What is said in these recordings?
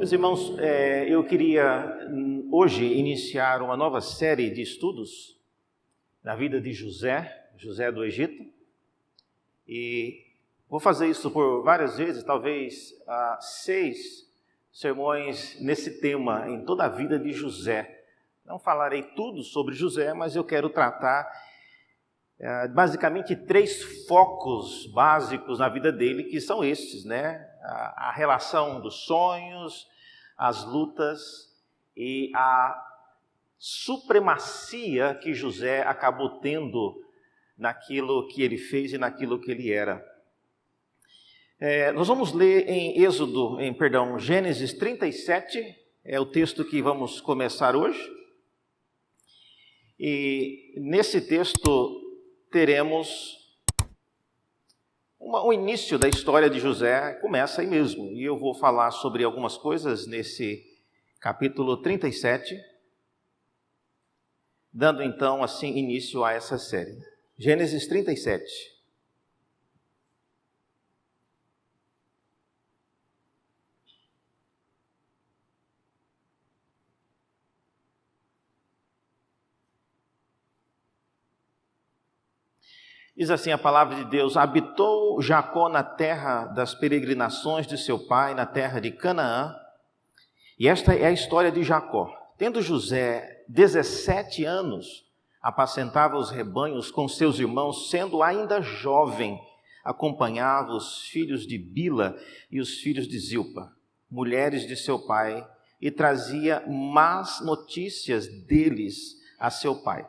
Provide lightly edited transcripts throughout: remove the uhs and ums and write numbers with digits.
Meus irmãos, eu queria hoje iniciar uma nova série de estudos na vida de José do Egito, e vou fazer isso por várias vezes, talvez 6 sermões nesse tema, em toda a vida de José. Não falarei tudo sobre José, mas eu quero tratar basicamente 3 focos básicos na vida dele, que são estes, né? A relação dos sonhos, as lutas e a supremacia que José acabou tendo naquilo que ele fez e naquilo que ele era. Nós vamos ler em Gênesis 37, é o texto que vamos começar hoje. E nesse texto teremos o início da história de José, começa aí mesmo. E eu vou falar sobre algumas coisas nesse capítulo 37, dando então assim início a essa série. Gênesis 37. Diz assim a palavra de Deus: habitou Jacó na terra das peregrinações de seu pai, na terra de Canaã. E esta é a história de Jacó. Tendo José 17 anos, apacentava os rebanhos com seus irmãos, sendo ainda jovem, acompanhava os filhos de Bila e os filhos de Zilpa, mulheres de seu pai, e trazia más notícias deles a seu pai.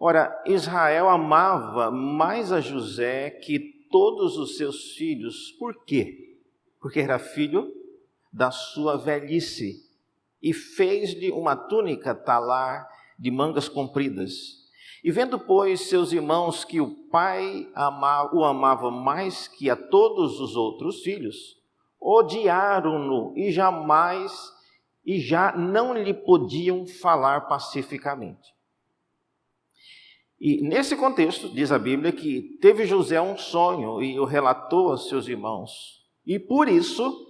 Ora, Israel amava mais a José que todos os seus filhos. Por quê? Porque era filho da sua velhice, e fez-lhe uma túnica talar de mangas compridas. E vendo, pois, seus irmãos que o pai o amava mais que a todos os outros filhos, odiaram-no e já não lhe podiam falar pacificamente. E nesse contexto, diz a Bíblia, que teve José um sonho e o relatou aos seus irmãos. E por isso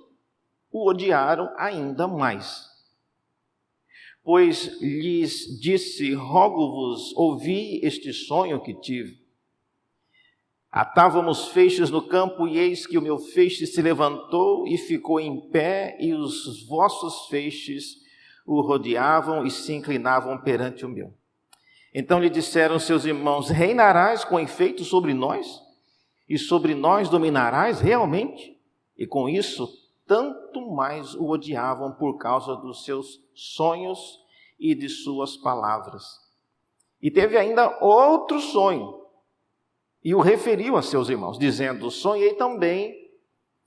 o odiaram ainda mais. Pois lhes disse: rogo-vos, ouvi este sonho que tive. Atávamos feixes no campo, e eis que o meu feixe se levantou e ficou em pé, e os vossos feixes o rodeavam e se inclinavam perante o meu. Então lhe disseram seus irmãos: reinarás com efeito sobre nós? E sobre nós dominarás realmente? E com isso, tanto mais o odiavam por causa dos seus sonhos e de suas palavras. E teve ainda outro sonho, e o referiu a seus irmãos, dizendo: sonhei também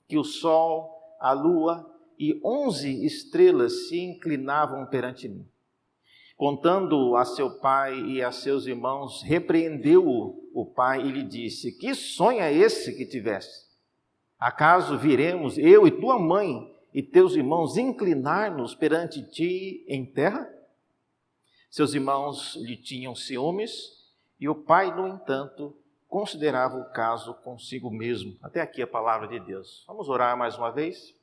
que o sol, a lua e 11 estrelas se inclinavam perante mim. Contando a seu pai e a seus irmãos, repreendeu o pai e lhe disse: que sonho é esse que tiveste? Acaso viremos, eu e tua mãe e teus irmãos, inclinar-nos perante ti em terra? Seus irmãos lhe tinham ciúmes, e o pai, no entanto, considerava o caso consigo mesmo. Até aqui a palavra de Deus. Vamos orar mais uma vez?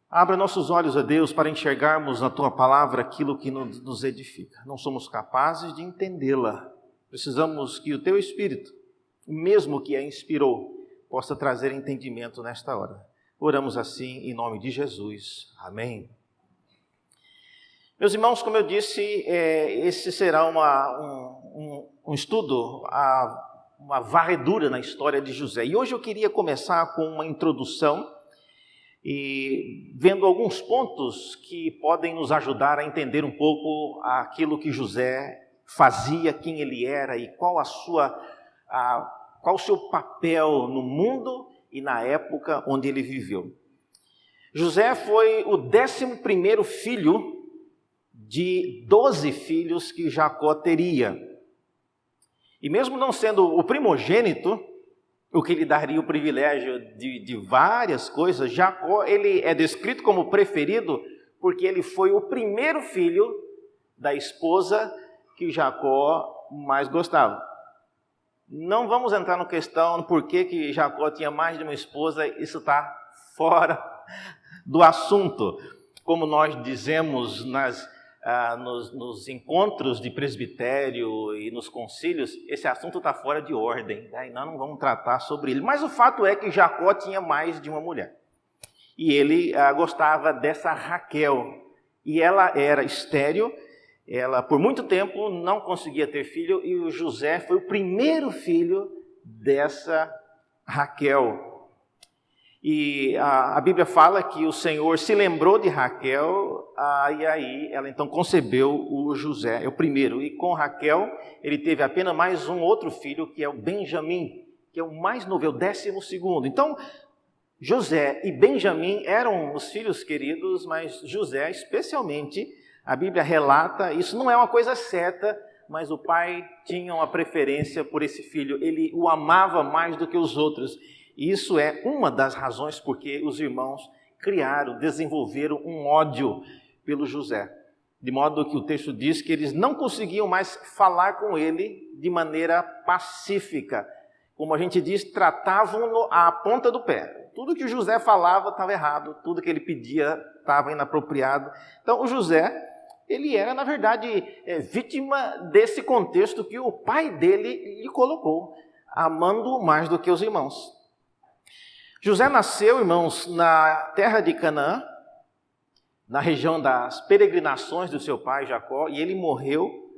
Abra nossos olhos, a Deus, para enxergarmos na Tua palavra aquilo que nos edifica. Não somos capazes de entendê-la. Precisamos que o Teu Espírito, o mesmo que a inspirou, possa trazer entendimento nesta hora. Oramos assim em nome de Jesus. Amém. Meus irmãos, como eu disse, esse será um estudo, uma varredura na história de José. E hoje eu queria começar com uma introdução, e vendo alguns pontos que podem nos ajudar a entender um pouco aquilo que José fazia, quem ele era e qual o seu papel no mundo e na época onde ele viveu. José foi o 11º filho de 12 filhos que Jacó teria. E mesmo não sendo o primogênito, o que lhe daria o privilégio de várias coisas, Jacó, ele é descrito como preferido porque ele foi o primeiro filho da esposa que Jacó mais gostava. Não vamos entrar na questão por que Jacó tinha mais de uma esposa, isso está fora do assunto. como nós dizemos nos encontros de presbitério e nos concílios, esse assunto está fora de ordem, e nós não vamos tratar sobre ele. Mas o fato é que Jacó tinha mais de uma mulher. E ele gostava dessa Raquel. E ela era estéril, ela por muito tempo não conseguia ter filho, e o José foi o primeiro filho dessa Raquel. E a Bíblia fala que o Senhor se lembrou de Raquel, e aí ela então concebeu o José, é o primeiro. E com Raquel, ele teve apenas mais um outro filho, que é o Benjamim, que é o mais novo, é o 12º. Então, José e Benjamim eram os filhos queridos, mas José especialmente, a Bíblia relata, isso não é uma coisa certa, mas o pai tinha uma preferência por esse filho, ele o amava mais do que os outros. E isso é uma das razões porque os irmãos desenvolveram um ódio pelo José. De modo que o texto diz que eles não conseguiam mais falar com ele de maneira pacífica. Como a gente diz, tratavam-no à ponta do pé. Tudo que o José falava estava errado, tudo que ele pedia estava inapropriado. Então, o José, ele era, na verdade, vítima desse contexto que o pai dele lhe colocou, amando-o mais do que os irmãos. José nasceu, irmãos, na terra de Canaã, na região das peregrinações do seu pai Jacó, e ele morreu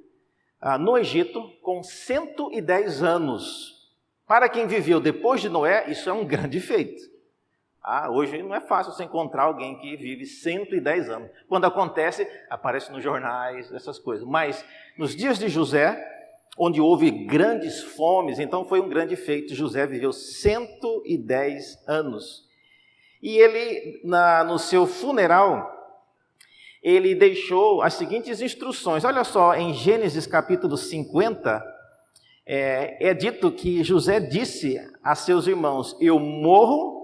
no Egito com 110 anos. Para quem viveu depois de Noé, isso é um grande feito. Hoje não é fácil você encontrar alguém que vive 110 anos. Quando acontece, aparece nos jornais, essas coisas. Mas nos dias de José, onde houve grandes fomes, então foi um grande feito. José viveu 110 anos. E ele, no seu funeral, ele deixou as seguintes instruções. Olha só, em Gênesis capítulo 50, é dito que José disse a seus irmãos: eu morro,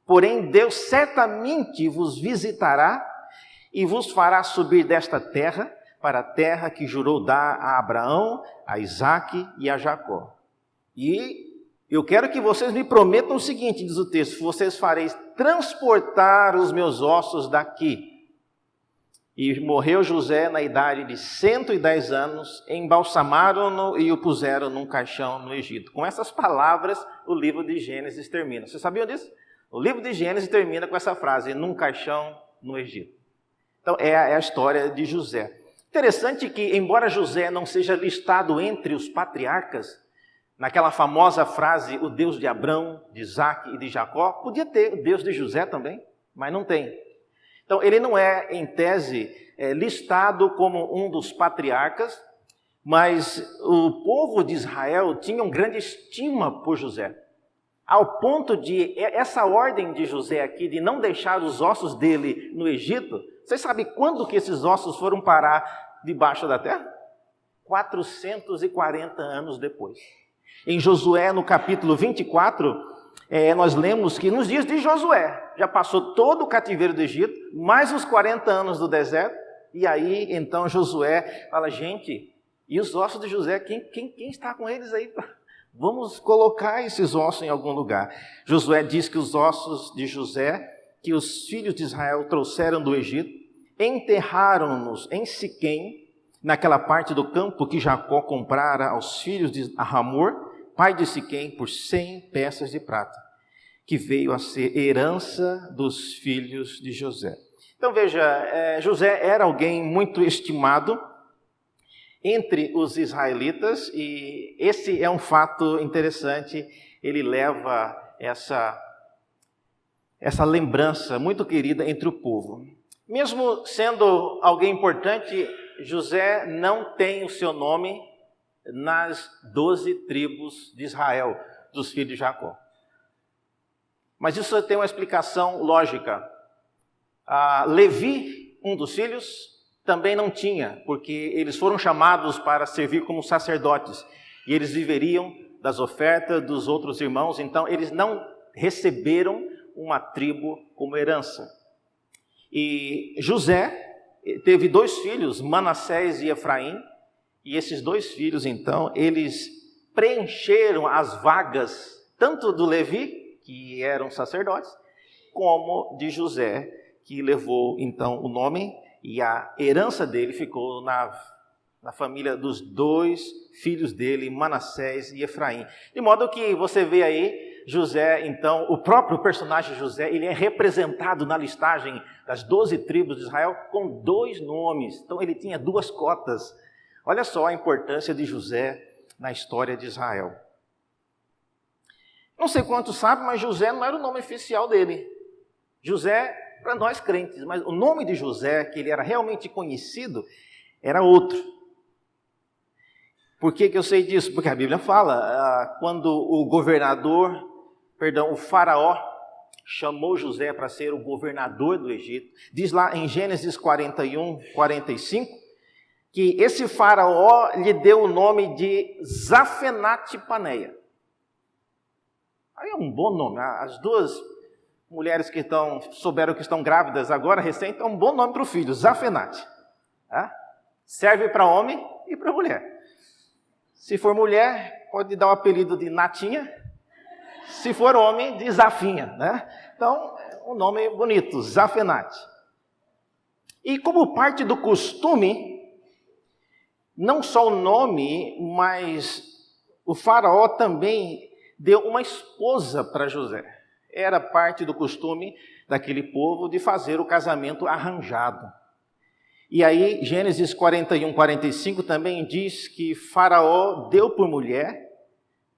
porém Deus certamente vos visitará e vos fará subir desta terra para a terra que jurou dar a Abraão, a Isaque e a Jacó. E eu quero que vocês me prometam o seguinte, diz o texto: vocês fareis transportar os meus ossos daqui. E morreu José na idade de 110 anos, embalsamaram-no e o puseram num caixão no Egito. Com essas palavras, o livro de Gênesis termina. Vocês sabiam disso? O livro de Gênesis termina com essa frase: num caixão no Egito. Então, é a história de José. Interessante que, embora José não seja listado entre os patriarcas, naquela famosa frase, o Deus de Abraão, de Isaque e de Jacó, podia ter o Deus de José também, mas não tem. Então, ele não é, em tese, listado como um dos patriarcas, mas o povo de Israel tinha uma grande estima por José, ao ponto de, essa ordem de José aqui, de não deixar os ossos dele no Egito, vocês sabem quando que esses ossos foram parar debaixo da terra? 440 anos depois. Em Josué, no capítulo 24, nós lemos que nos dias de Josué, já passou todo o cativeiro do Egito, mais os 40 anos do deserto, e aí, então, Josué fala: gente, e os ossos de José, quem está com eles aí? Vamos colocar esses ossos em algum lugar. Josué diz que os ossos de José, que os filhos de Israel trouxeram do Egito, enterraram-nos em Siquém, naquela parte do campo que Jacó comprara aos filhos de Hamor, pai de Siquém, por 100 peças de prata, que veio a ser herança dos filhos de José. Então veja, José era alguém muito estimado entre os israelitas, e esse é um fato interessante. Ele leva essa lembrança muito querida entre o povo. Mesmo sendo alguém importante, José não tem o seu nome nas 12 tribos de Israel, dos filhos de Jacó. Mas isso tem uma explicação lógica. Levi, um dos filhos, também não tinha, porque eles foram chamados para servir como sacerdotes, e eles viveriam das ofertas dos outros irmãos, então eles não receberam uma tribo como herança. E José teve 2 filhos, Manassés e Efraim, e esses 2 filhos, então, eles preencheram as vagas, tanto do Levi, que eram sacerdotes, como de José, que levou então o nome, e a herança dele ficou na família dos 2 filhos dele, Manassés e Efraim. De modo que você vê aí José, então, o próprio personagem José, ele é representado na listagem das 12 tribos de Israel com 2 nomes. Então ele tinha 2 cotas. Olha só a importância de José na história de Israel. Não sei quantos sabem, mas José não era o nome oficial dele. José, para nós crentes, mas o nome de José, que ele era realmente conhecido, era outro. Por que eu sei disso? Porque a Bíblia fala, quando o faraó chamou José para ser o governador do Egito, diz lá em Gênesis 41, 45, que esse faraó lhe deu o nome de Zafenate-Paneia. Aí é um bom nome. As 2 mulheres que souberam que estão grávidas agora, recente, é um bom nome para o filho, Zafenate. Serve para homem e para mulher. Se for mulher, pode dar o apelido de Natinha. Se for homem, de Zafinha, né? Então, um nome bonito, Zafenate. E como parte do costume, não só o nome, mas o faraó também deu uma esposa para José. Era parte do costume daquele povo de fazer o casamento arranjado. E aí, Gênesis 41, 45 também diz que Faraó deu por mulher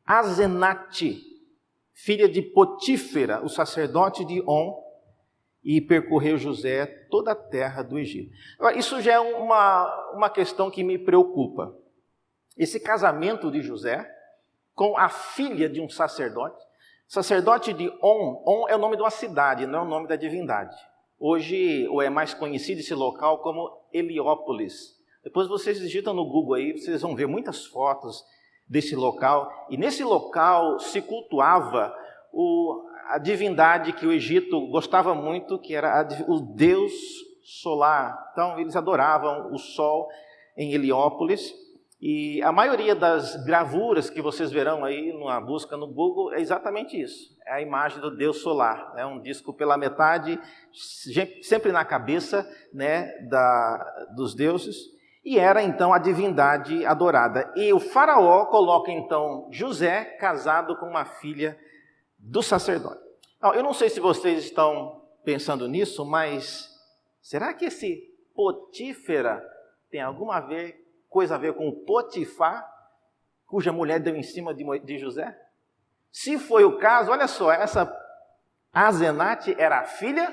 Azenate, filha de Potífera, o sacerdote de On, e percorreu José toda a terra do Egito. Agora, isso já é uma questão que me preocupa. Esse casamento de José com a filha de um sacerdote de On é o nome de uma cidade, não é o nome da divindade. Hoje, ou é mais conhecido esse local como Heliópolis. Depois vocês digitam no Google aí, vocês vão ver muitas fotos desse local. E nesse local se cultuava a divindade que o Egito gostava muito, que era o deus solar. Então, eles adoravam o sol em Heliópolis. E a maioria das gravuras que vocês verão aí numa busca no Google é exatamente isso. É a imagem do Deus solar. É um disco pela metade, sempre na cabeça, né, dos deuses. E era então a divindade adorada. E o faraó coloca então José casado com uma filha do sacerdote. Eu não sei se vocês estão pensando nisso, mas será que esse Potífera tem alguma coisa a ver com o Potifar, cuja mulher deu em cima de José? Se foi o caso, olha só, essa Azenate era a filha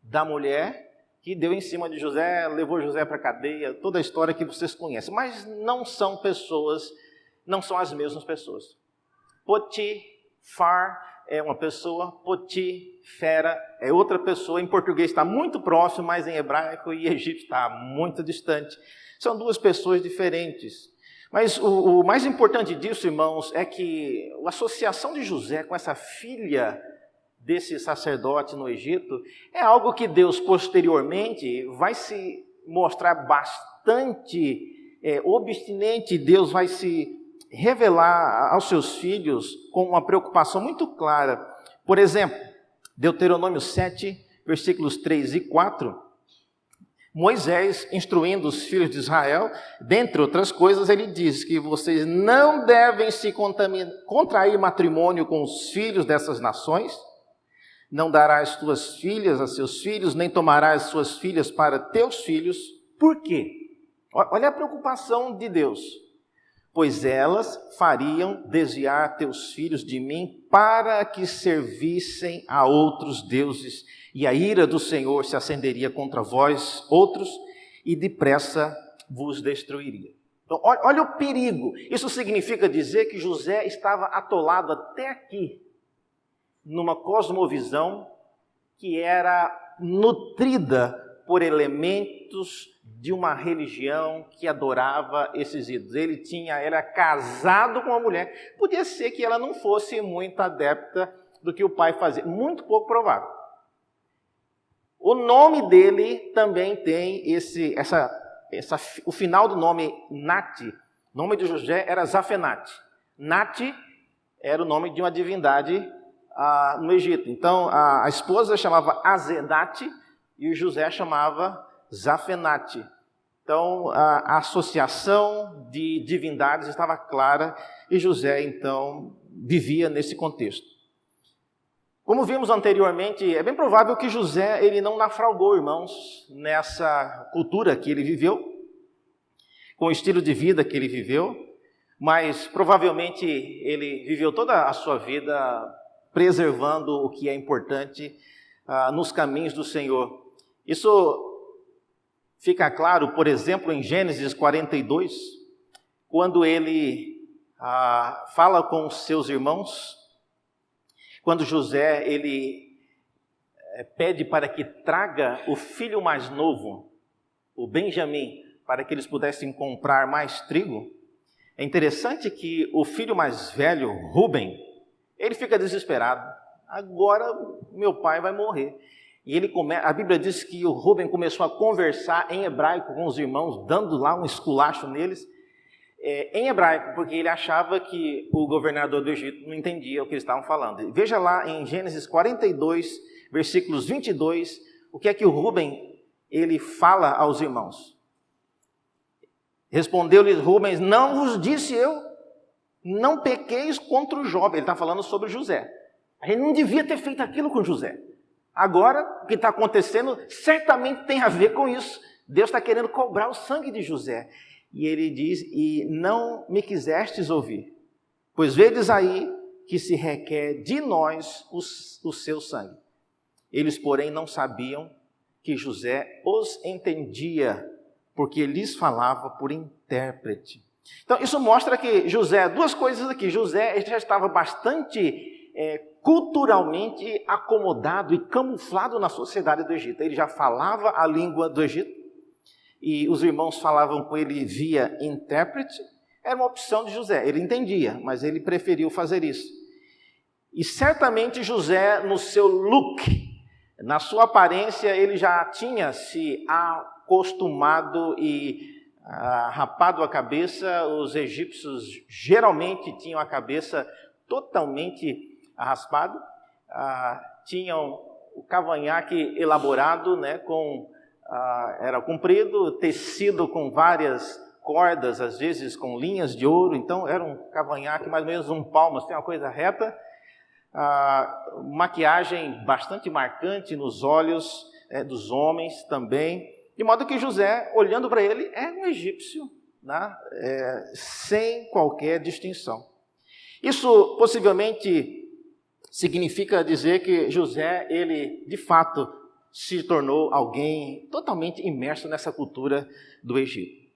da mulher que deu em cima de José, levou José para a cadeia, toda a história que vocês conhecem. Mas não são as mesmas pessoas. Potifar é uma pessoa, Potífera é outra pessoa. Em português está muito próximo, mas em hebraico e egípcio está muito distante. São 2 pessoas diferentes. Mas o mais importante disso, irmãos, é que a associação de José com essa filha desse sacerdote no Egito é algo que Deus posteriormente vai se mostrar bastante obstinente. Deus vai se revelar aos seus filhos com uma preocupação muito clara. Por exemplo, Deuteronômio 7, versículos 3 e 4, Moisés, instruindo os filhos de Israel, dentre outras coisas, ele diz que vocês não devem se contrair matrimônio com os filhos dessas nações, não darás tuas filhas a seus filhos, nem tomarás suas filhas para teus filhos. Por quê? Olha a preocupação de Deus. Pois elas fariam desviar teus filhos de mim para que servissem a outros deuses, e a ira do Senhor se acenderia contra vós outros, e depressa vos destruiria. Então, olha o perigo. Isso significa dizer que José estava atolado até aqui, numa cosmovisão que era nutrida por elementos de uma religião que adorava esses ídolos. Ele era casado com uma mulher. Podia ser que ela não fosse muito adepta do que o pai fazia. Muito pouco provável. O nome dele também tem o final do nome Nati. O nome de José era Zafenate. Nati era o nome de uma divindade no Egito. Então, a esposa chamava Azenate e o José chamava Zafenate. Então, a associação de divindades estava clara e José, então, vivia nesse contexto. Como vimos anteriormente, é bem provável que José ele não naufragou, irmãos, nessa cultura que ele viveu, com o estilo de vida que ele viveu, mas provavelmente ele viveu toda a sua vida preservando o que é importante nos caminhos do Senhor. Isso fica claro, por exemplo, em Gênesis 42, quando ele fala com os seus irmãos, quando José ele pede para que traga o filho mais novo, o Benjamim, para que eles pudessem comprar mais trigo. É interessante que o filho mais velho, Ruben, ele fica desesperado. Agora meu pai vai morrer. E a Bíblia diz que o Ruben começou a conversar em hebraico com os irmãos, dando lá um esculacho neles, em hebraico, porque ele achava que o governador do Egito não entendia o que eles estavam falando. Veja lá em Gênesis 42, versículos 22, o que é que o Ruben ele fala aos irmãos. Respondeu-lhes Rubens: não vos disse eu, não pequeis contra o jovem. Ele está falando sobre José. A gente não devia ter feito aquilo com José. Agora, o que está acontecendo certamente tem a ver com isso. Deus está querendo cobrar o sangue de José. E ele diz: e não me quisestes ouvir, pois vedes aí que se requer de nós o seu sangue. Eles, porém, não sabiam que José os entendia, porque lhes falava por intérprete. Então, isso mostra que José, duas coisas aqui. José já estava bastante culturalmente acomodado e camuflado na sociedade do Egito. Ele já falava a língua do Egito e os irmãos falavam com ele via intérprete. Era uma opção de José, ele entendia, mas ele preferiu fazer isso. E certamente José, no seu look, na sua aparência, ele já tinha se acostumado e rapado a cabeça. Os egípcios geralmente tinham a cabeça totalmente raspado, tinham o cavanhaque elaborado, né, era comprido, tecido com várias cordas, às vezes com linhas de ouro. Então era um cavanhaque mais ou menos um palmo, assim, uma coisa reta, maquiagem bastante marcante nos olhos dos homens também, de modo que José, olhando para ele, é um egípcio, né, sem qualquer distinção. Isso possivelmente significa dizer que José, ele de fato se tornou alguém totalmente imerso nessa cultura do Egito.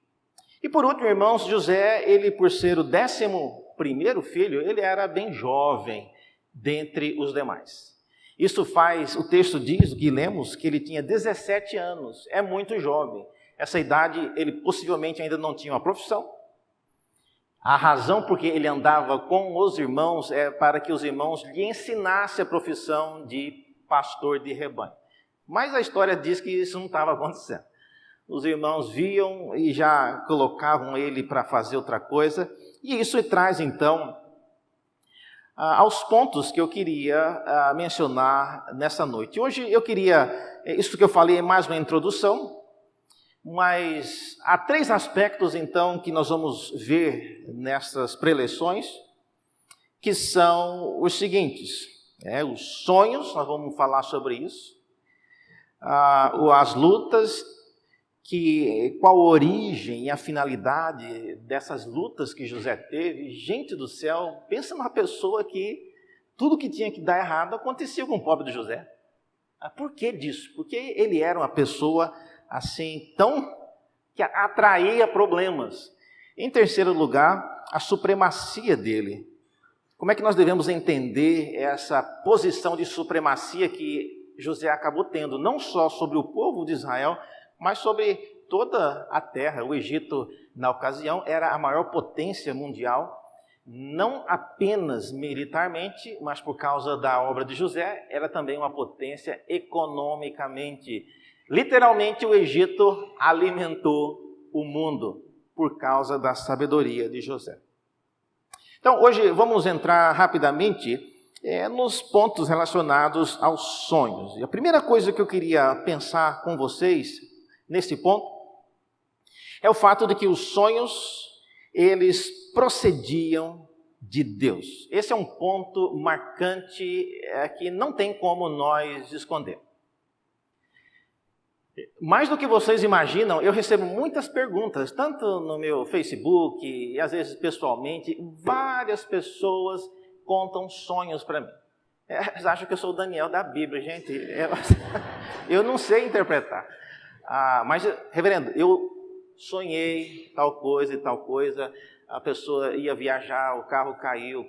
E por último, irmãos, José, ele por ser o 11º filho, ele era bem jovem dentre os demais. Isso faz, o texto diz, que lemos, que ele tinha 17 anos, é muito jovem. Essa idade, ele possivelmente ainda não tinha uma profissão. A razão porque ele andava com os irmãos é para que os irmãos lhe ensinassem a profissão de pastor de rebanho. Mas a história diz que isso não estava acontecendo. Os irmãos viam e já colocavam ele para fazer outra coisa. E isso traz, então, aos pontos que eu queria mencionar nessa noite. Hoje eu queria, isso que eu falei é mais uma introdução, mas há 3 aspectos, então, que nós vamos ver nessas preleções, que são os seguintes: os sonhos, nós vamos falar sobre isso, as lutas, qual a origem e a finalidade dessas lutas que José teve. Gente do céu, pensa numa pessoa que tudo que tinha que dar errado acontecia com o pobre de José. Por que disso? Porque ele era uma pessoa assim, que atraía problemas. Em terceiro lugar, a supremacia dele. Como é que nós devemos entender essa posição de supremacia que José acabou tendo, não só sobre o povo de Israel, mas sobre toda a terra? O Egito, na ocasião, era a maior potência mundial, não apenas militarmente, mas por causa da obra de José, era também uma potência economicamente. Literalmente, o Egito alimentou o mundo por causa da sabedoria de José. Então, hoje vamos entrar rapidamente nos pontos relacionados aos sonhos. E a primeira coisa que eu queria pensar com vocês nesse ponto é o fato de que os sonhos, eles procediam de Deus. Esse é um ponto marcante que não tem como nós esconder. Mais do que vocês imaginam, eu recebo muitas perguntas, tanto no meu Facebook e às vezes pessoalmente, várias pessoas contam sonhos para mim. Eles acham que eu sou o Daniel da Bíblia, gente. Eu não sei interpretar. Mas, reverendo, eu sonhei tal coisa e tal coisa, a pessoa ia viajar, o carro caiu,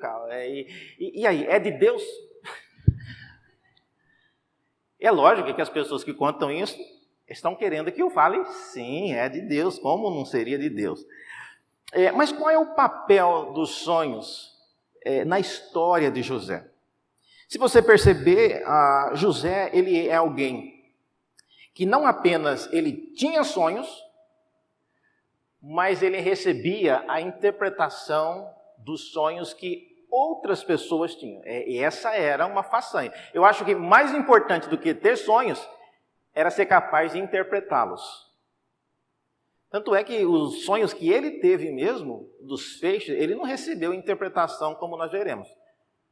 e aí, é de Deus? É lógico que as pessoas que contam isso estão querendo que eu fale, sim, é de Deus, como não seria de Deus? Mas qual é o papel dos sonhos na história de José? Se você perceber, José, ele é alguém que não apenas ele tinha sonhos, mas ele recebia a interpretação dos sonhos que outras pessoas tinham. E essa era uma façanha. Eu acho que mais importante do que ter sonhos era ser capaz de interpretá-los. Tanto é que os sonhos que ele teve mesmo, dos feixes, ele não recebeu interpretação como nós veremos.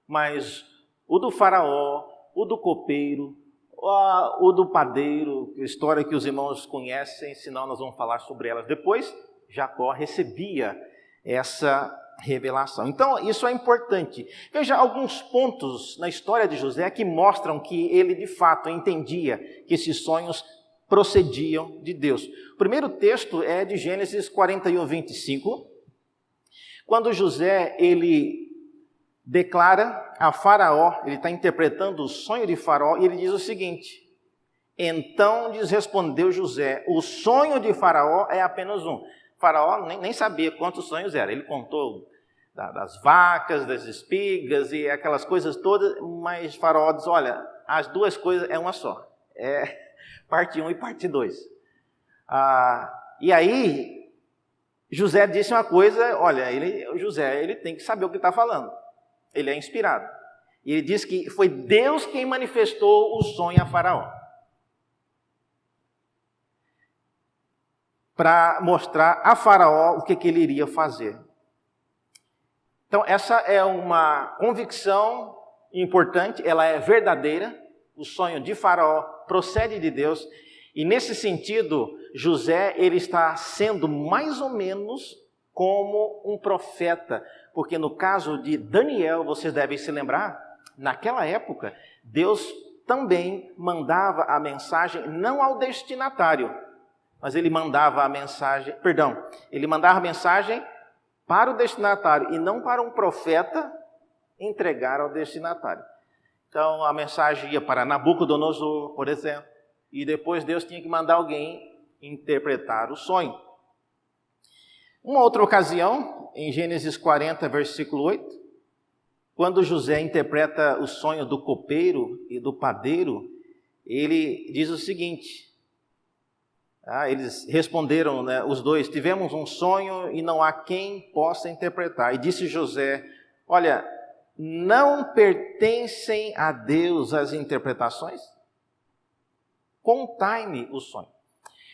Mas o do faraó, o do copeiro, o do padeiro, história que os irmãos conhecem, senão nós vamos falar sobre elas depois, Jacó recebia essa revelação. Então, isso é importante. Veja alguns pontos na história de José que mostram que ele, de fato, entendia que esses sonhos procediam de Deus. O primeiro texto é de Gênesis 41, 25, quando José, ele declara a Faraó, ele está interpretando o sonho de Faraó, e ele diz o seguinte: então lhes respondeu José, o sonho de Faraó é apenas um. Faraó nem sabia quantos sonhos eram. Ele contou das vacas, das espigas e aquelas coisas todas, mas Faraó diz, olha, as duas coisas é uma só. É parte 1 e parte 2. E aí, José disse uma coisa, olha, José ele tem que saber o que está falando. Ele é inspirado. E ele diz que foi Deus quem manifestou o sonho a Faraó, para mostrar a Faraó o que ele iria fazer. Então, essa é uma convicção importante, ela é verdadeira. O sonho de Faraó procede de Deus. E nesse sentido, José ele está sendo mais ou menos como um profeta. Porque no caso de Daniel, vocês devem se lembrar, naquela época, Deus também mandava a mensagem não ao destinatário, mas ele mandava a mensagem, ele mandava a mensagem para o destinatário e não para um profeta entregar ao destinatário. Então a mensagem ia para Nabucodonosor, por exemplo, e depois Deus tinha que mandar alguém interpretar o sonho. Uma outra ocasião, em Gênesis 40, versículo 8, quando José interpreta o sonho do copeiro e do padeiro, ele diz o seguinte: eles responderam, os dois, tivemos um sonho e não há quem possa interpretar. E disse José, olha, não pertencem a Deus as interpretações? Contai-me o sonho.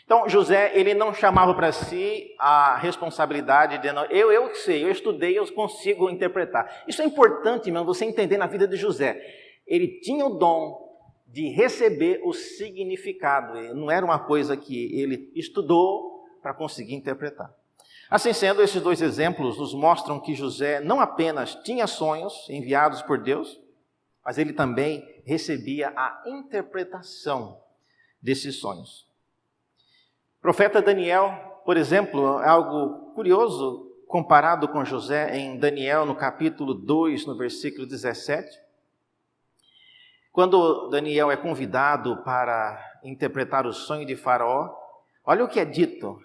Então, José, ele não chamava para si a responsabilidade de, eu sei, eu estudei, eu consigo interpretar. Isso é importante, irmão, você entender na vida de José. Ele tinha o dom de receber o significado. Não era uma coisa que ele estudou para conseguir interpretar. Assim sendo, esses dois exemplos nos mostram que José não apenas tinha sonhos enviados por Deus, mas ele também recebia a interpretação desses sonhos. O profeta Daniel, por exemplo, é algo curioso comparado com José em Daniel, no capítulo 2, no versículo 17. Quando Daniel é convidado para interpretar o sonho de Faraó, olha o que é dito.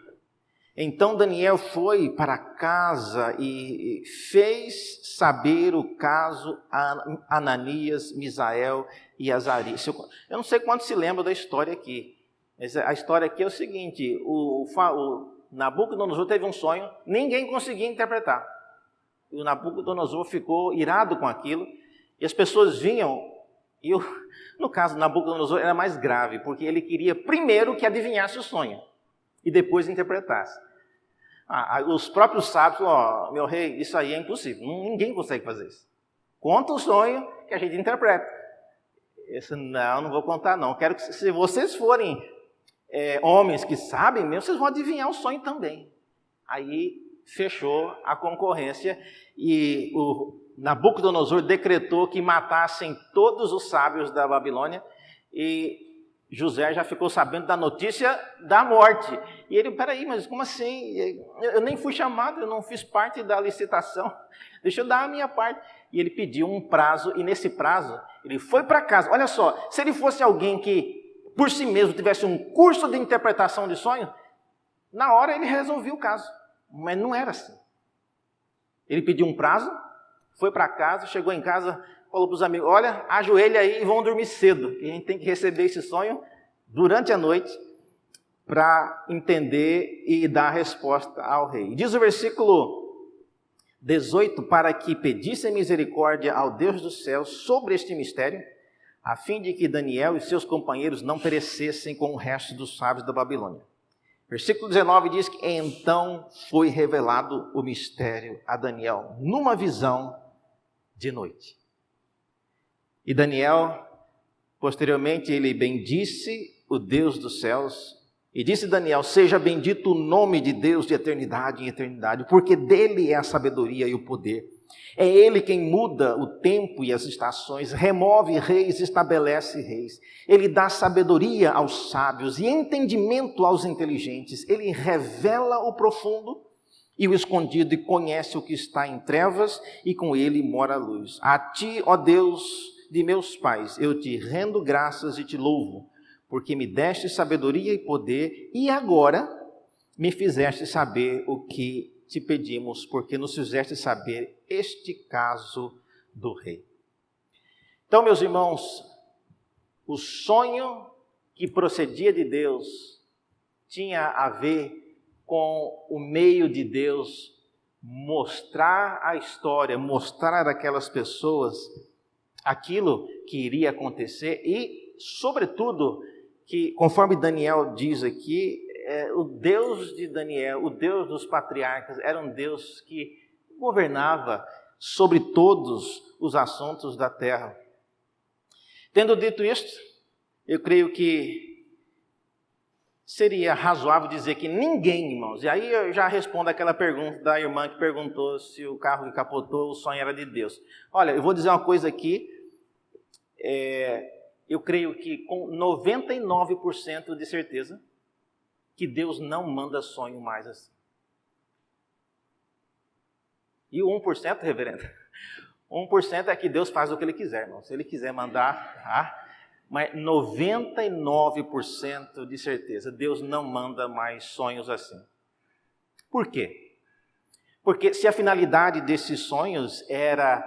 Então Daniel foi para casa e fez saber o caso a Ananias, Misael e Azarias. Eu não sei quantos se lembram da história aqui, mas a história aqui é o seguinte: o Nabucodonosor teve um sonho, ninguém conseguia interpretar. O Nabucodonosor ficou irado com aquilo. E as pessoas vinham, e no caso de Nabucodonosor era mais grave, porque ele queria primeiro que adivinhasse o sonho, e depois interpretasse. Os próprios sábios falaram, meu rei, isso aí é impossível, ninguém consegue fazer isso. Conta o sonho que a gente interpreta. Esse, não vou contar não, quero que se vocês forem homens que sabem mesmo, vocês vão adivinhar o sonho também. Aí fechou a concorrência e o Nabucodonosor decretou que matassem todos os sábios da Babilônia e José já ficou sabendo da notícia da morte. E ele, peraí, mas como assim? Eu nem fui chamado, eu não fiz parte da licitação. Deixa eu dar a minha parte. E ele pediu um prazo, e nesse prazo, ele foi para casa. Olha só, se ele fosse alguém que, por si mesmo, tivesse um curso de interpretação de sonho, na hora ele resolvia o caso. Mas não era assim. Ele pediu um prazo, foi para casa, chegou em casa, falou para os amigos, olha, ajoelha aí e vão dormir cedo. E a gente tem que receber esse sonho durante a noite para entender e dar a resposta ao rei. Diz o versículo 18, para que pedissem misericórdia ao Deus do céu sobre este mistério, a fim de que Daniel e seus companheiros não perecessem com o resto dos sábios da Babilônia. Versículo 19 diz que então foi revelado o mistério a Daniel numa visão de noite. E Daniel, posteriormente, ele bendisse o Deus dos céus, e disse Daniel, seja bendito o nome de Deus de eternidade em eternidade, porque dele é a sabedoria e o poder. É ele quem muda o tempo e as estações, remove reis, estabelece reis. Ele dá sabedoria aos sábios e entendimento aos inteligentes. Ele revela o profundo e o escondido, e conhece o que está em trevas, e com ele mora a luz. A ti, ó Deus de meus pais, eu te rendo graças e te louvo, porque me deste sabedoria e poder, e agora me fizeste saber o que te pedimos, porque nos fizeste saber este caso do rei. Então, meus irmãos, o sonho que procedia de Deus tinha a ver com o meio de Deus mostrar a história, mostrar àquelas pessoas aquilo que iria acontecer e, sobretudo, que, conforme Daniel diz aqui, o Deus de Daniel, o Deus dos patriarcas, era um Deus que governava sobre todos os assuntos da terra. Tendo dito isto, eu creio que seria razoável dizer que ninguém, irmãos, e aí eu já respondo aquela pergunta da irmã que perguntou se o carro que capotou, o sonho era de Deus. Olha, eu vou dizer uma coisa aqui, eu creio que com 99% de certeza, que Deus não manda sonho mais assim. E o 1%, reverendo? 1% é que Deus faz o que Ele quiser, irmão. Se Ele quiser mandar, mas 99% de certeza, Deus não manda mais sonhos assim. Por quê? Porque se a finalidade desses sonhos era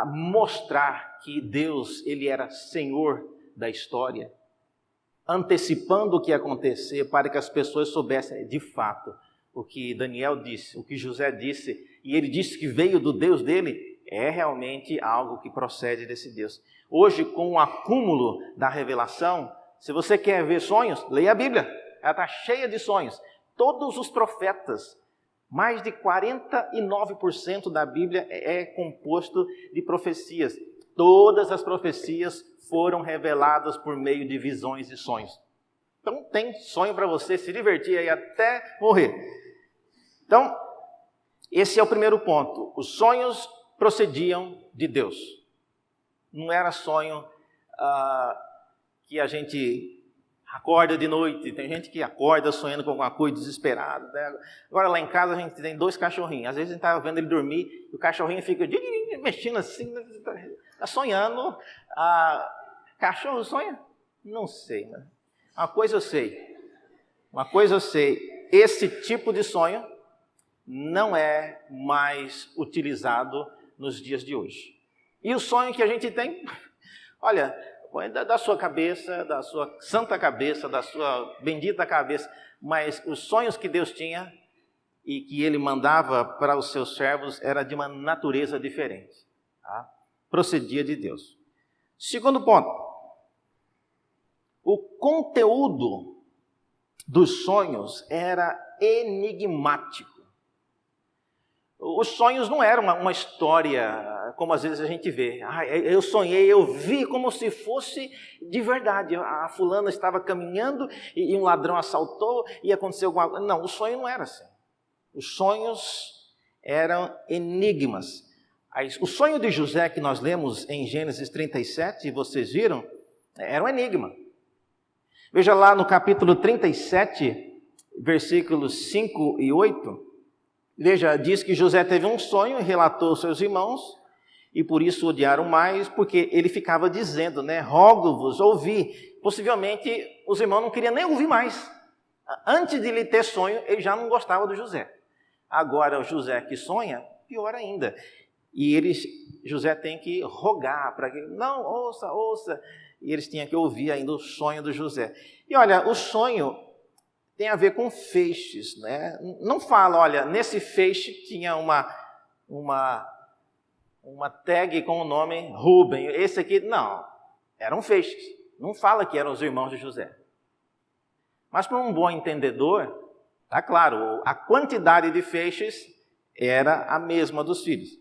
mostrar que Deus, Ele era Senhor da história, antecipando o que ia acontecer para que as pessoas soubessem de fato o que Daniel disse, o que José disse, e ele disse que veio do Deus dele, é realmente algo que procede desse Deus. Hoje, com o acúmulo da revelação, se você quer ver sonhos, leia a Bíblia, ela está cheia de sonhos. Todos os profetas, mais de 49% da Bíblia é composto de profecias. Todas as profecias foram reveladas por meio de visões e sonhos. Então tem sonho para você se divertir aí até morrer. Então, esse é o primeiro ponto. Os sonhos procediam de Deus. Não era sonho que a gente acorda de noite. Tem gente que acorda sonhando com alguma coisa, desesperado. Né? Agora lá em casa a gente tem 2 cachorrinhos. Às vezes a gente está vendo ele dormir e o cachorrinho fica mexendo assim, está sonhando. Cachorro sonha? Não sei. Né? Uma coisa eu sei. Esse tipo de sonho não é mais utilizado nos dias de hoje. E o sonho que a gente tem, olha, da sua cabeça, da sua santa cabeça, da sua bendita cabeça, mas os sonhos que Deus tinha e que Ele mandava para os seus servos era de uma natureza diferente. Tá? procedia de Deus. Segundo ponto, o conteúdo dos sonhos era enigmático. Os sonhos não eram uma história como às vezes a gente vê. Eu sonhei, eu vi como se fosse de verdade. A fulana estava caminhando e um ladrão assaltou e aconteceu alguma coisa. Não, o sonho não era assim. Os sonhos eram enigmas. O sonho de José que nós lemos em Gênesis 37, vocês viram, era um enigma. Veja lá no capítulo 37, versículos 5 e 8. Veja, diz que José teve um sonho e relatou aos seus irmãos, e por isso o odiaram mais, porque ele ficava dizendo, rogo-vos, ouvi. Possivelmente os irmãos não queriam nem ouvir mais. Antes de ele ter sonho, ele já não gostava do José. Agora o José que sonha, pior ainda. E José tem que rogar para que, não, ouça. E eles tinham que ouvir ainda o sonho do José. E olha, o sonho tem a ver com feixes, Não fala, olha, nesse feixe tinha uma tag com o nome Rubem. Esse aqui, não, eram feixes. Não fala que eram os irmãos de José. Mas para um bom entendedor, está claro, a quantidade de feixes era a mesma dos filhos.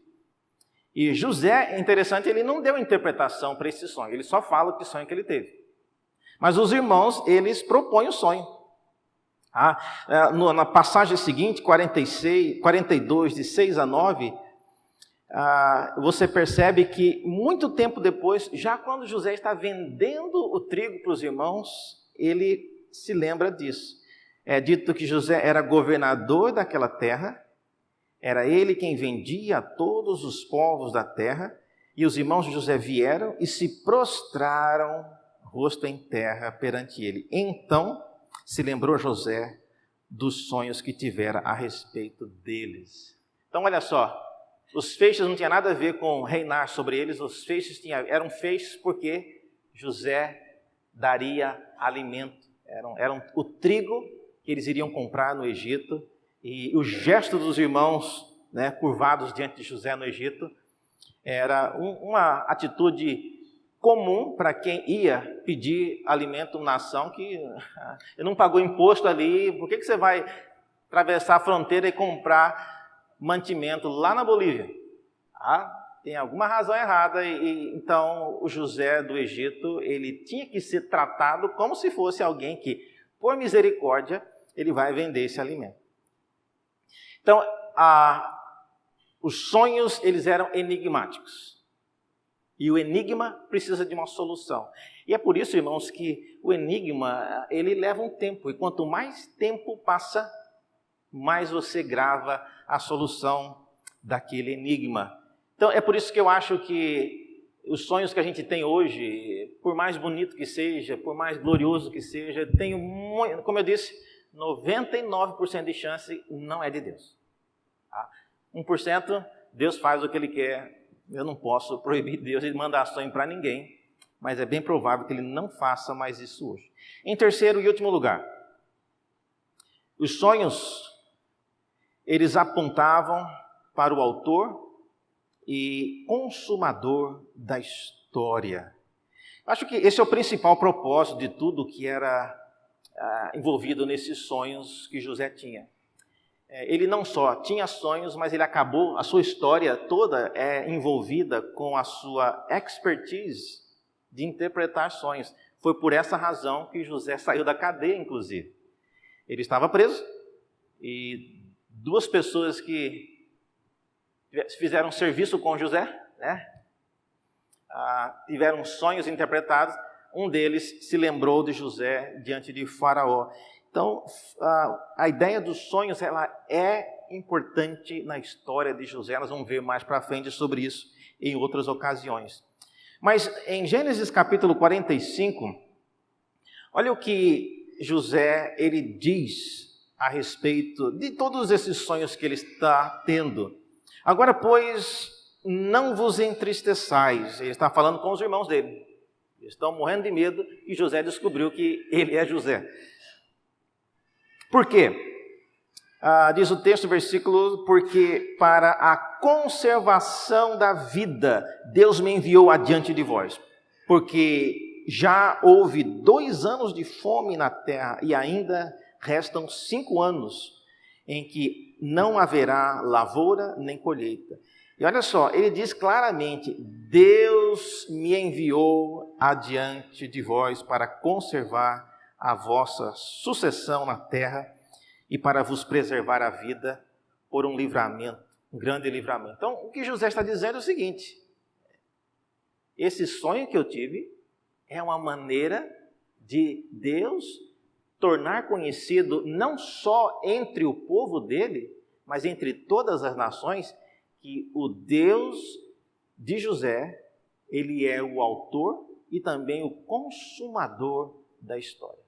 E José, é interessante, ele não deu interpretação para esse sonho, ele só fala que sonho que ele teve. Mas os irmãos, eles propõem o sonho. Na passagem seguinte, 42, de 6 a 9, você percebe que muito tempo depois, já quando José está vendendo o trigo para os irmãos, ele se lembra disso. É dito que José era governador daquela terra, era ele quem vendia a todos os povos da terra, e os irmãos de José vieram e se prostraram, rosto em terra, perante ele. Então se lembrou José dos sonhos que tivera a respeito deles. Então olha só, os feixes não tinham nada a ver com reinar sobre eles, os feixes eram feixes porque José daria alimento, eram o trigo que eles iriam comprar no Egito. E o gesto dos irmãos, curvados diante de José no Egito, era uma atitude comum para quem ia pedir alimento na nação que não pagou imposto ali. Por que você vai atravessar a fronteira e comprar mantimento lá na Bolívia? Tem alguma razão errada. Então o José do Egito, ele tinha que ser tratado como se fosse alguém que, por misericórdia, ele vai vender esse alimento. Então, os sonhos, eles eram enigmáticos. E o enigma precisa de uma solução. E é por isso, irmãos, que o enigma, ele leva um tempo. E quanto mais tempo passa, mais você grava a solução daquele enigma. Então, é por isso que eu acho que os sonhos que a gente tem hoje, por mais bonito que seja, por mais glorioso que seja, tem muito, como eu disse, 99% de chance não é de Deus. 1% Deus faz o que Ele quer. Eu não posso proibir Deus de mandar sonho para ninguém, mas é bem provável que Ele não faça mais isso hoje. Em terceiro e último lugar, os sonhos, eles apontavam para o autor e consumador da história. Acho que esse é o principal propósito de tudo que era envolvido nesses sonhos que José tinha. Ele não só tinha sonhos, mas ele acabou, a sua história toda é envolvida com a sua expertise de interpretar sonhos. Foi por essa razão que José saiu da cadeia, inclusive. Ele estava preso e duas pessoas que fizeram serviço com José, tiveram sonhos interpretados. Um deles se lembrou de José diante de Faraó. Então, a ideia dos sonhos, ela é importante na história de José. Nós vamos ver mais para frente sobre isso em outras ocasiões. Mas em Gênesis capítulo 45, olha o que José, ele diz a respeito de todos esses sonhos que ele está tendo. Agora, pois, não vos entristeçais. Ele está falando com os irmãos dele. Eles estão morrendo de medo e José descobriu que ele é José. Por quê? Diz o texto, versículo, porque para a conservação da vida, Deus me enviou adiante de vós. Porque já houve 2 anos de fome na terra e ainda restam 5 anos em que não haverá lavoura nem colheita. E olha só, ele diz claramente, Deus me enviou adiante de vós para conservar a vossa sucessão na terra e para vos preservar a vida por um livramento, um grande livramento. Então, o que José está dizendo é o seguinte, esse sonho que eu tive é uma maneira de Deus tornar conhecido não só entre o povo dele, mas entre todas as nações, que o Deus de José, ele é o autor e também o consumador da história.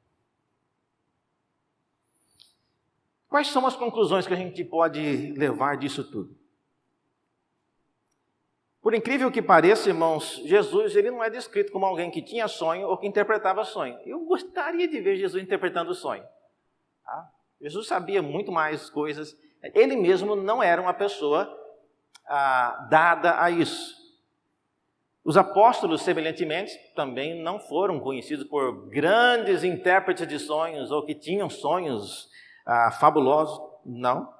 Quais são as conclusões que a gente pode levar disso tudo? Por incrível que pareça, irmãos, Jesus ele não é descrito como alguém que tinha sonho ou que interpretava sonho. Eu gostaria de ver Jesus interpretando o sonho. Tá? Jesus sabia muito mais coisas. Ele mesmo não era uma pessoa dada a isso. Os apóstolos, semelhantemente, também não foram conhecidos por grandes intérpretes de sonhos ou que tinham sonhos fabulosos, não.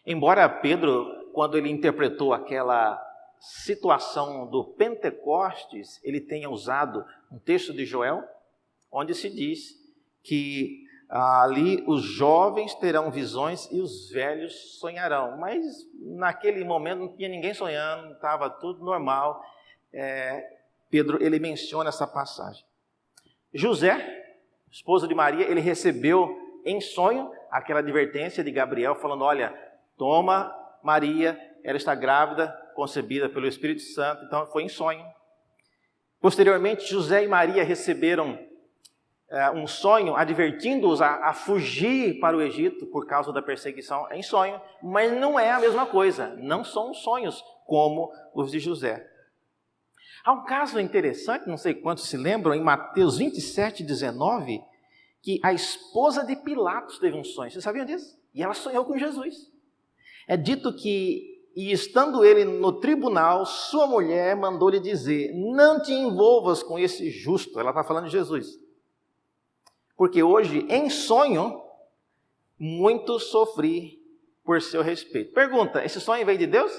Embora Pedro, quando ele interpretou aquela situação do Pentecostes, ele tenha usado um texto de Joel, onde se diz que ali os jovens terão visões e os velhos sonharão. Mas naquele momento não tinha ninguém sonhando, estava tudo normal. Pedro, ele menciona essa passagem. José, esposo de Maria, ele recebeu em sonho aquela advertência de Gabriel, falando, olha, toma Maria, ela está grávida, concebida pelo Espírito Santo, então foi em sonho. Posteriormente, José e Maria receberam um sonho advertindo-os a fugir para o Egito por causa da perseguição em sonho, mas não é a mesma coisa, não são sonhos como os de José. Há um caso interessante, não sei quantos se lembram, em Mateus 27, 19, que a esposa de Pilatos teve um sonho. Vocês sabiam disso? E ela sonhou com Jesus. É dito que, e estando ele no tribunal, sua mulher mandou-lhe dizer, não te envolvas com esse justo. Ela está falando de Jesus. Porque hoje, em sonho, muito sofri por seu respeito. Pergunta, esse sonho veio de Deus?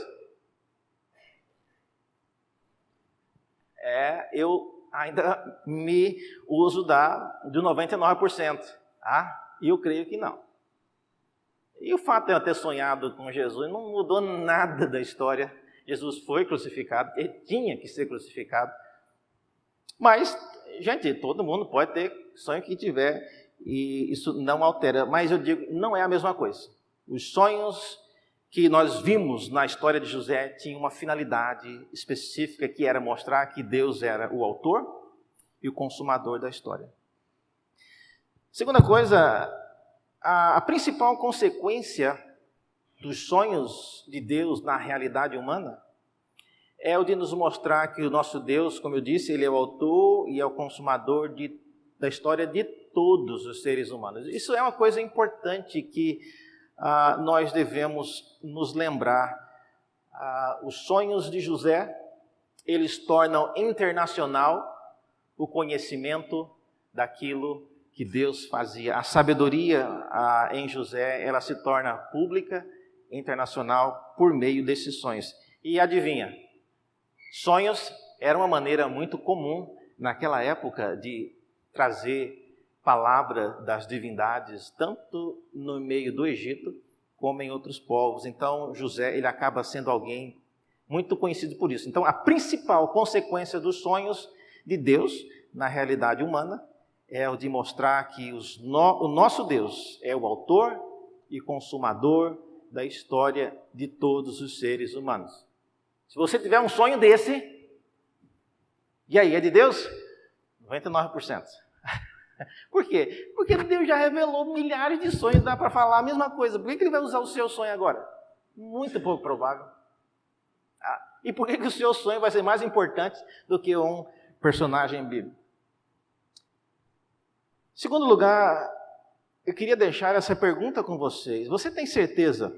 Eu ainda me uso de 99%. E eu creio que não. E o fato de eu ter sonhado com Jesus não mudou nada da história. Jesus foi crucificado, ele tinha que ser crucificado. Mas, gente, todo mundo pode ter sonho que tiver, e isso não altera. Mas eu digo, não é a mesma coisa. Os sonhos que nós vimos na história de José tinham uma finalidade específica, que era mostrar que Deus era o autor e o consumador da história. Segunda coisa, a principal consequência dos sonhos de Deus na realidade humana é o de nos mostrar que o nosso Deus, como eu disse, ele é o autor e é o consumador da história de todos os seres humanos. Isso é uma coisa importante que nós devemos nos lembrar. Os sonhos de José, eles tornam internacional o conhecimento daquilo que Deus fazia. A sabedoria em José, ela se torna pública, internacional, por meio desses sonhos. E adivinha, sonhos era uma maneira muito comum naquela época de trazer palavra das divindades, tanto no meio do Egito, como em outros povos. Então, José, ele acaba sendo alguém muito conhecido por isso. Então, a principal consequência dos sonhos de Deus, na realidade humana, é o de mostrar que o nosso Deus é o autor e consumador da história de todos os seres humanos. Se você tiver um sonho desse, e aí, é de Deus? 99%. Por quê? Porque Deus já revelou milhares de sonhos, dá para falar a mesma coisa. Por que ele vai usar o seu sonho agora? Muito pouco provável. E por que o seu sonho vai ser mais importante do que um personagem bíblico? Segundo lugar, eu queria deixar essa pergunta com vocês. Você tem certeza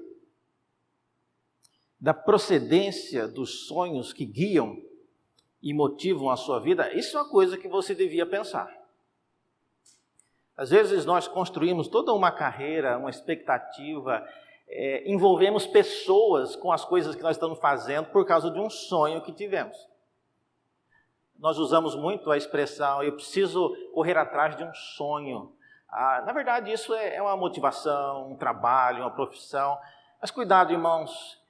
da procedência dos sonhos que guiam e motivam a sua vida? Isso é uma coisa que você devia pensar. Às vezes nós construímos toda uma carreira, uma expectativa, envolvemos pessoas com as coisas que nós estamos fazendo por causa de um sonho que tivemos. Nós usamos muito a expressão, eu preciso correr atrás de um sonho. Na verdade, isso é uma motivação, um trabalho, uma profissão. Mas cuidado, irmãos,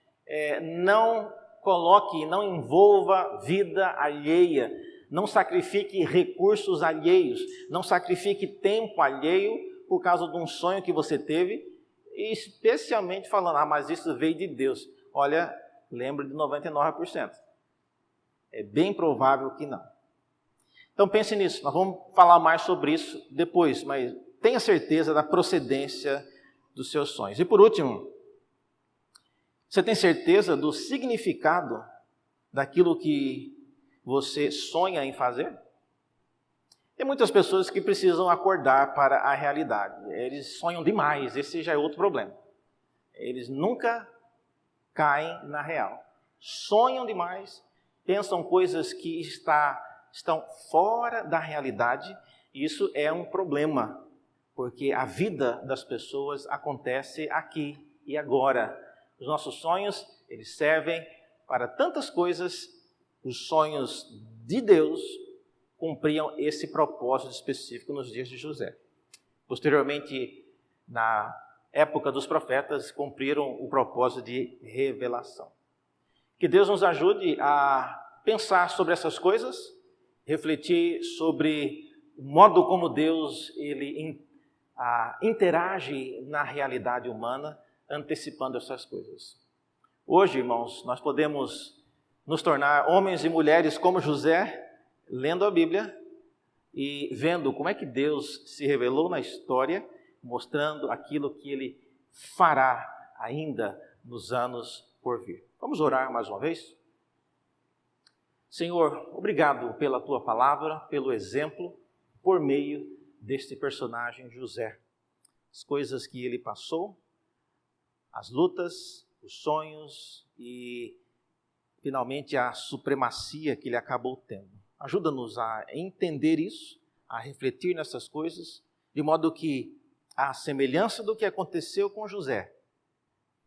não coloque, não envolva vida alheia, não sacrifique recursos alheios, não sacrifique tempo alheio por causa de um sonho que você teve, e especialmente falando, mas isso veio de Deus. Olha, lembre de 99%. É bem provável que não. Então pense nisso, nós vamos falar mais sobre isso depois, mas tenha certeza da procedência dos seus sonhos. E por último, você tem certeza do significado daquilo que você sonha em fazer? Tem muitas pessoas que precisam acordar para a realidade. Eles sonham demais, esse já é outro problema. Eles nunca caem na real. Sonham demais, pensam coisas que estão fora da realidade, e isso é um problema, porque a vida das pessoas acontece aqui e agora. Os nossos sonhos, eles servem para tantas coisas. Os sonhos de Deus cumpriam esse propósito específico nos dias de José. Posteriormente, na época dos profetas, cumpriram o propósito de revelação. Que Deus nos ajude a pensar sobre essas coisas, refletir sobre o modo como Deus ele interage na realidade humana, antecipando essas coisas. Hoje, irmãos, nós podemos nos tornar homens e mulheres como José, lendo a Bíblia e vendo como é que Deus se revelou na história, mostrando aquilo que Ele fará ainda nos anos por vir. Vamos orar mais uma vez? Senhor, obrigado pela Tua palavra, pelo exemplo, por meio deste personagem José. As coisas que ele passou, as lutas, os sonhos e, finalmente, a supremacia que ele acabou tendo. Ajuda-nos a entender isso, a refletir nessas coisas, de modo que, à semelhança do que aconteceu com José,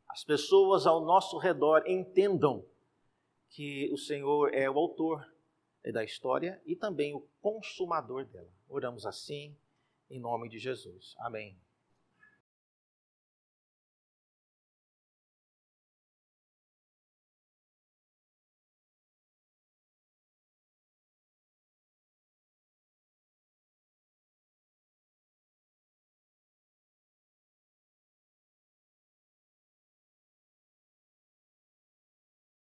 as pessoas ao nosso redor entendam que o Senhor é o autor da história e também o consumador dela. Oramos assim, em nome de Jesus. Amém.